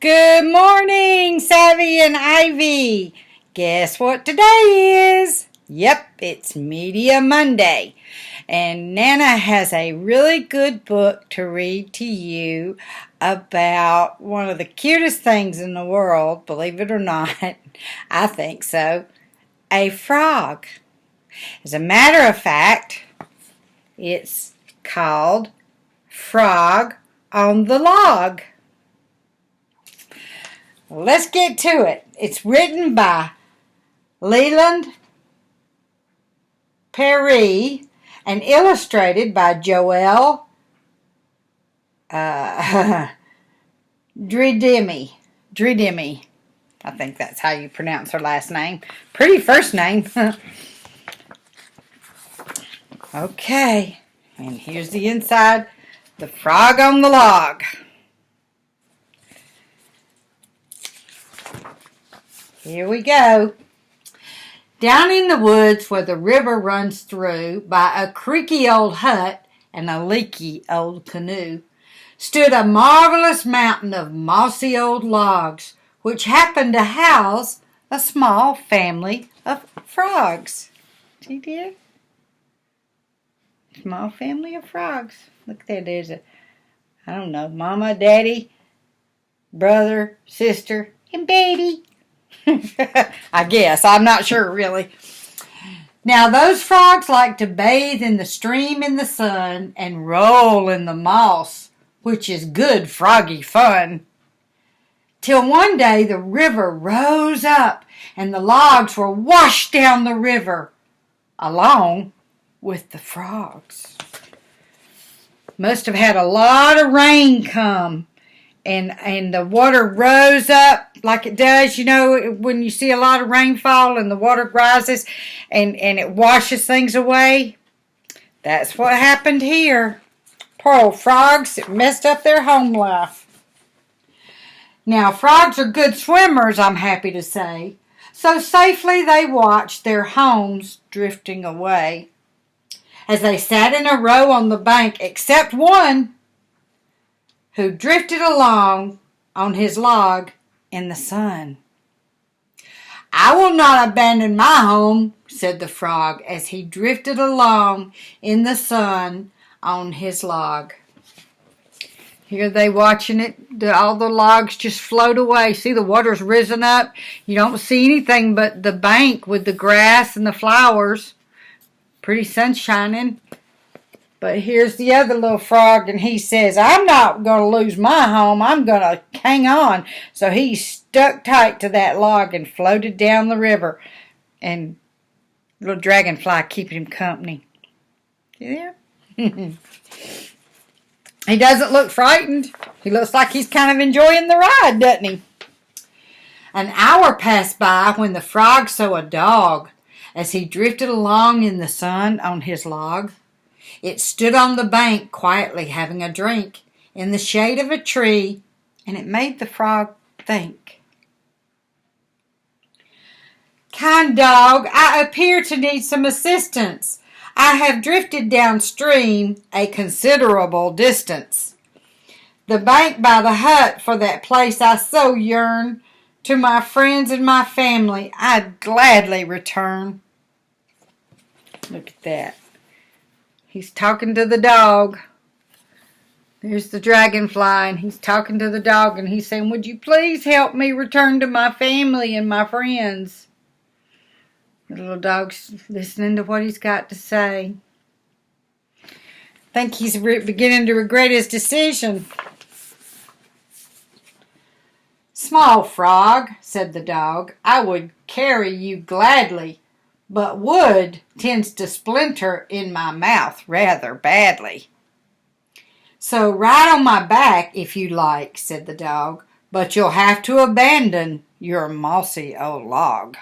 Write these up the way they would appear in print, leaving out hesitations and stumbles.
Good morning, Savvy and Ivy. Guess what today is? Yep, it's Media Monday. And Nana has a really good book to read to you about one of the cutest things in the world, believe it or not. I think so. A frog. As a matter of fact, it's called Frog on the Log. Let's get to it. It's written by Leyland Perree and illustrated by Joelle Dreidemy. I think that's how you pronounce her last name. Pretty first name. Okay, and here's the inside. The Frog on the Log. Here we go. Down in the woods where the river runs through, by a creaky old hut and a leaky old canoe, stood a marvelous mountain of mossy old logs, which happened to house a small family of frogs. See, dear? Small family of frogs. Look there, there's I don't know, mama, daddy, brother, sister, and baby. I guess. I'm not sure, really. Now, those frogs like to bathe in the stream in the sun and roll in the moss, which is good froggy fun. Till one day the river rose up and the logs were washed down the river along with the frogs. Must have had a lot of rain come. And the water rose up like it does, you know, when you see a lot of rainfall and the water rises and it washes things away. That's what happened here. Poor old frogs, it messed up their home life. Now, frogs are good swimmers, I'm happy to say. So safely they watched their homes drifting away as they sat in a row on the bank, except one who drifted along on his log in the sun. I will not abandon my home, said the frog, as he drifted along in the sun on his log. Here they watching it, all the logs just float away. See, the water's risen up. You don't see anything but the bank with the grass and the flowers. Pretty sun shining. But here's the other little frog, and he says, I'm not going to lose my home. I'm going to hang on. So he stuck tight to that log and floated down the river. And little dragonfly keeping him company. See there? He doesn't look frightened. He looks like he's kind of enjoying the ride, doesn't he? An hour passed by when the frog saw a dog as he drifted along in the sun on his log. It stood on the bank quietly having a drink in the shade of a tree, and it made the frog think. Kind dog, I appear to need some assistance. I have drifted downstream a considerable distance. The bank by the hut for that place I so yearn. To my friends and my family I'd gladly return. Look at that. He's talking to the dog. There's the dragonfly, and he's talking to the dog, and he's saying, would you please help me return to my family and my friends? The little dog's listening to what he's got to say. I think he's beginning to regret his decision. Small frog, said the dog, I would carry you gladly. But wood tends to splinter in my mouth rather badly. So ride on my back if you like, said the dog, but you'll have to abandon your mossy old log.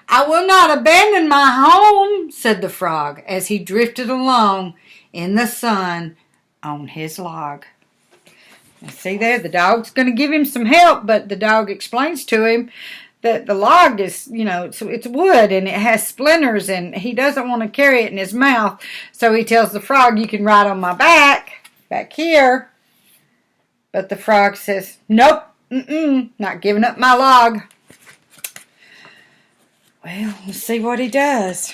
I will not abandon my home, said the frog, as he drifted along in the sun on his log. Now see there, the dog's going to give him some help, but the dog explains to him that the log is, you know, it's wood and it has splinters and he doesn't want to carry it in his mouth. So he tells the frog, you can ride on my back here, But the frog says, nope, not giving up my log. Well, let's see what he does.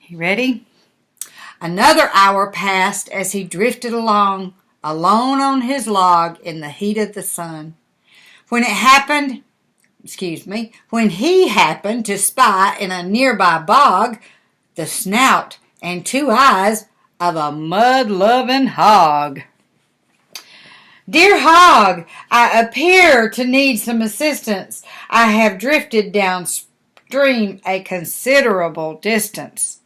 You ready? Another hour passed as he drifted along, alone on his log in the heat of the sun. When he happened to spy in a nearby bog the snout and two eyes of a mud-loving hog. Dear hog, I appear to need some assistance. I have drifted downstream a considerable distance.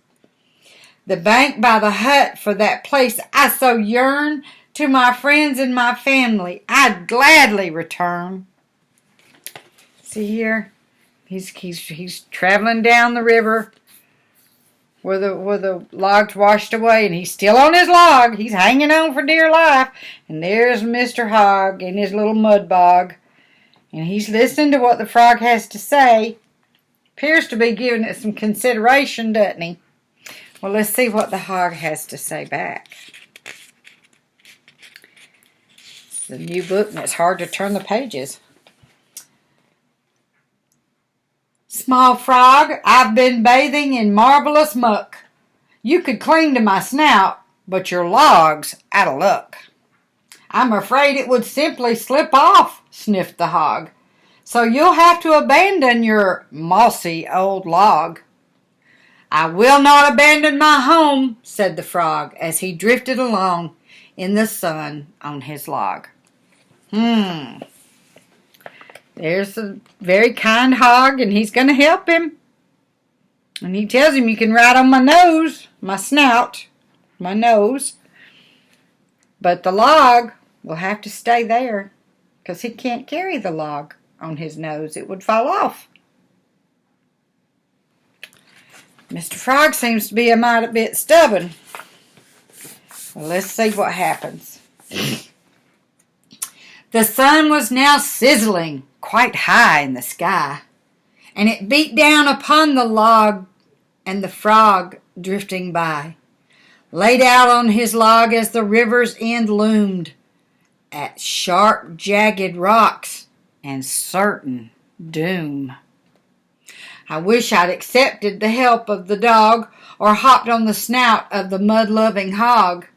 The bank by the hut for that place I so yearn, to my friends and my family I'd gladly return. See here, he's traveling down the river where the log's washed away, and he's still on his log. He's hanging on for dear life. And there's Mr. Hog in his little mud bog, and he's listening to what the frog has to say. Appears to be giving it some consideration, doesn't he? Well, let's see what the hog has to say back. It's a new book, and it's hard to turn the pages. Small frog, I've been bathing in marvelous muck. You could cling to my snout, but your log's out of luck. I'm afraid it would simply slip off, sniffed the hog. So you'll have to abandon your mossy old log. I will not abandon my home, said the frog as he drifted along in the sun on his log. There's a very kind hog, and he's going to help him. And he tells him, you can ride on my nose, my snout, my nose. But the log will have to stay there because he can't carry the log on his nose. It would fall off. Mr. Frog seems to be a mighty bit stubborn. Well, let's see what happens. The sun was now sizzling quite high in the sky, and it beat down upon the log and the frog drifting by, laid out on his log as the river's end loomed at sharp, jagged rocks and certain doom. I wish I'd accepted the help of the dog or hopped on the snout of the mud-loving hog.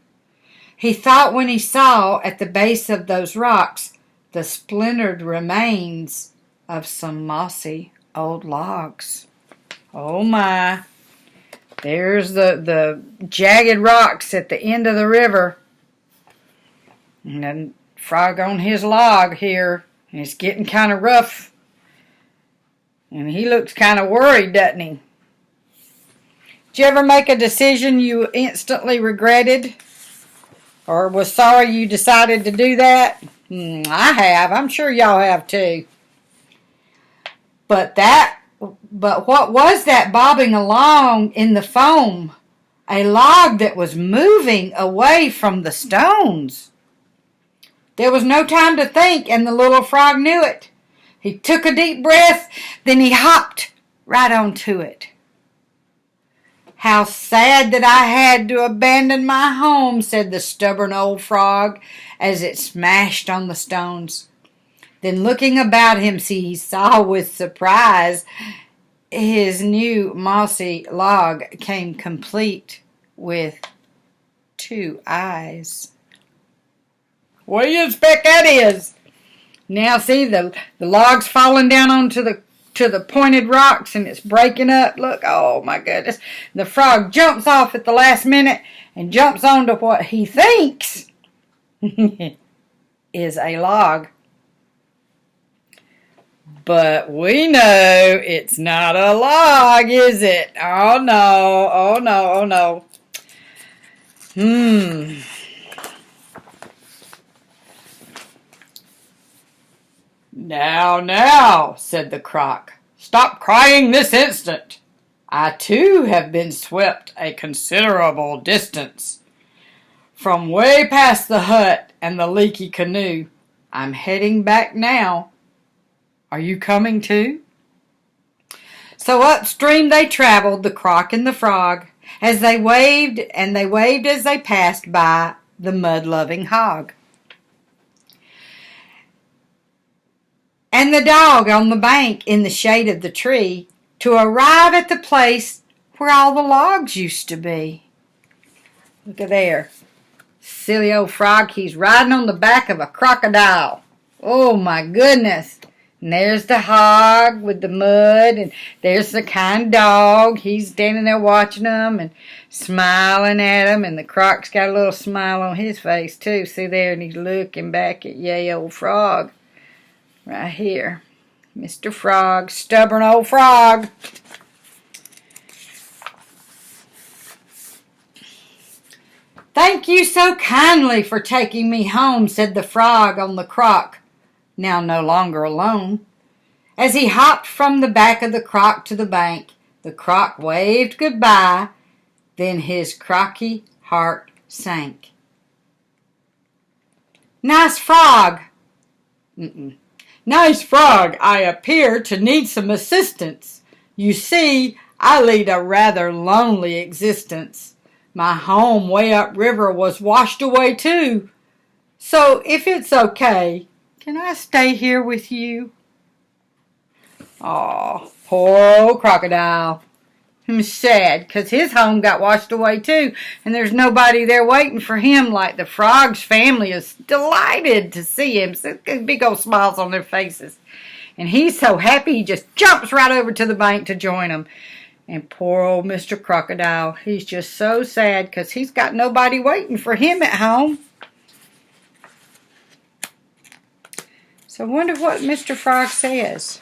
He thought when he saw at the base of those rocks the splintered remains of some mossy old logs. Oh my, there's the jagged rocks at the end of the river. And then frog on his log here, and it's getting kind of rough. And he looks kind of worried, doesn't he? Did you ever make a decision you instantly regretted? Or was sorry you decided to do that? I have. I'm sure y'all have too. But what was that bobbing along in the foam? A log that was moving away from the stones. There was no time to think, and the little frog knew it. He took a deep breath, then he hopped right onto it. How sad that I had to abandon my home, said the stubborn old frog as it smashed on the stones. Then looking about him, he saw with surprise his new mossy log came complete with two eyes. What do you expect that is? Now see, the log's falling down onto the pointed rocks, and it's breaking up. Look, oh my goodness. The frog jumps off at the last minute and jumps onto what he thinks is a log. But we know it's not a log, is it? Oh no, oh no, oh no. Now, said the croc, stop crying this instant. I too have been swept a considerable distance. From way past the hut and the leaky canoe, I'm heading back now. Are you coming too? So upstream they traveled, the croc and the frog, as they waved as they passed by the mud-loving hog. And the dog on the bank in the shade of the tree to arrive at the place where all the logs used to be. Look at there. Silly old frog, he's riding on the back of a crocodile. Oh my goodness. And there's the hog with the mud, and there's the kind dog. He's standing there watching them and smiling at them, and the croc's got a little smile on his face too. See there, and he's looking back at yay old frog. Right here. Mr. Frog, stubborn old frog. Thank you so kindly for taking me home, said the frog on the croc, now no longer alone. As he hopped from the back of the croc to the bank, the croc waved goodbye, then his crocky heart sank. Nice frog. Nice frog, I appear to need some assistance. You see, I lead a rather lonely existence. My home way upriver was washed away too. So if it's okay, can I stay here with you? Aw, poor old crocodile. I'm sad because his home got washed away too, and there's nobody there waiting for him. Like the frog's family is delighted to see him. So big old smiles on their faces. And he's so happy he just jumps right over to the bank to join them. And poor old Mr. Crocodile, he's just so sad because he's got nobody waiting for him at home. So I wonder what Mr. Frog says.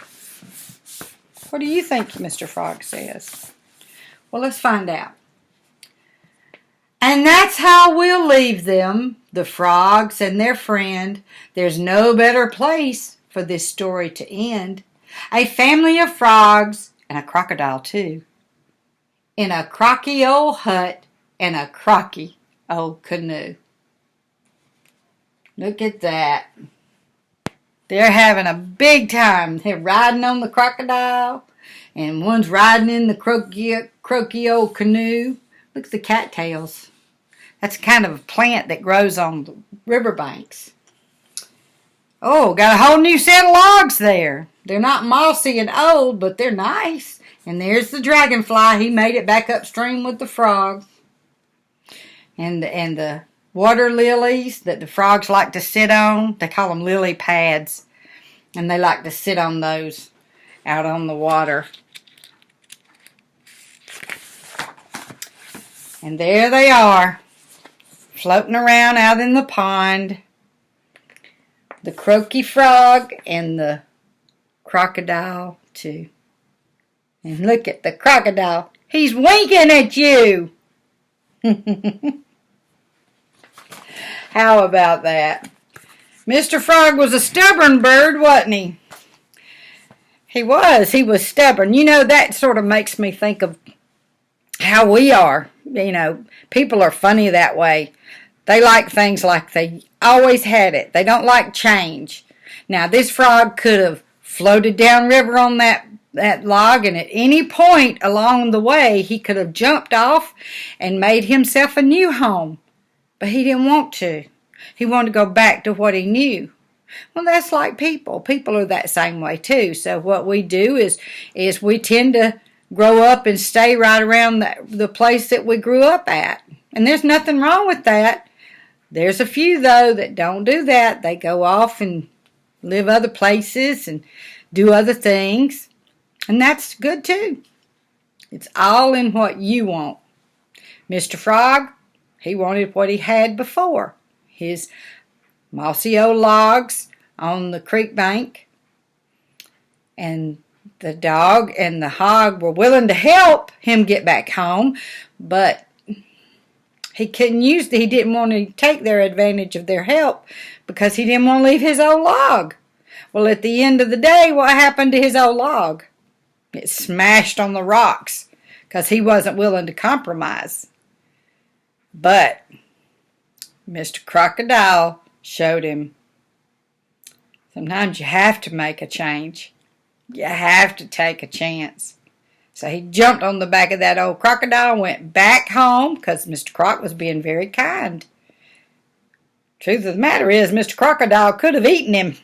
What do you think Mr. Frog says? Well, let's find out. And that's how we'll leave them, the frogs and their friend. There's no better place for this story to end. A family of frogs, and a crocodile too, in a crocky old hut and a crocky old canoe. Look at that. They're having a big time. They're riding on the crocodile, and one's riding in the croaky old canoe. Look at the cattails. That's kind of a plant that grows on the riverbanks. Oh, got a whole new set of logs there. They're not mossy and old, but they're nice. And there's the dragonfly. He made it back upstream with the frog. And the water lilies that the frogs like to sit on. They call them lily pads. And they like to sit on those out on the water. And there they are, floating around out in the pond. The croaky frog and the crocodile too. And look at the crocodile. He's winking at you. How about that? Mr. Frog was a stubborn bird, wasn't he? He was stubborn. You know, that sort of makes me think of how we are. You know, people are funny that way. They like things like they always had it. They don't like change. Now, this frog could have floated downriver on that log, and at any point along the way, he could have jumped off and made himself a new home. But he didn't want to. He wanted to go back to what he knew. Well, that's like people. People are that same way too. So what we do is we tend to grow up and stay right around the place that we grew up at. And there's nothing wrong with that. There's a few, though, that don't do that. They go off and live other places and do other things. And that's good, too. It's all in what you want. Mr. Frog, he wanted what he had before. His mossy old logs on the creek bank. And the dog and the hog were willing to help him get back home, but he didn't want to take their advantage of their help because he didn't want to leave his old log. Well, at the end of the day, what happened to his old log? It smashed on the rocks because he wasn't willing to compromise. But Mr. Crocodile showed him sometimes you have to make a change. You have to take a chance. So he jumped on the back of that old crocodile and went back home because Mr. Croc was being very kind. Truth of the matter is, Mr. Crocodile could have eaten him.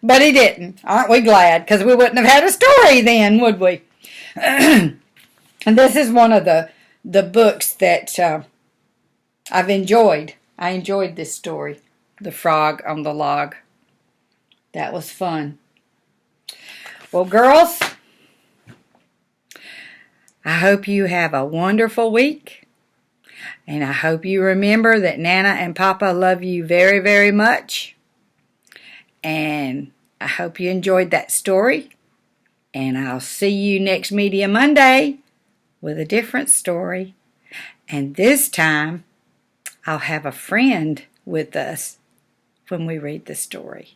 But he didn't. Aren't we glad? Because we wouldn't have had a story then, would we? And this is one of the books that I've enjoyed. I enjoyed this story. The Frog on the Log. That was fun. Well, girls, I hope you have a wonderful week. And I hope you remember that Nana and Papa love you very, very much. And I hope you enjoyed that story. And I'll see you next Media Monday with a different story. And this time, I'll have a friend with us when we read the story.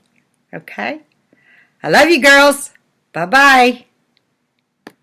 Okay? I love you, girls. Bye-bye.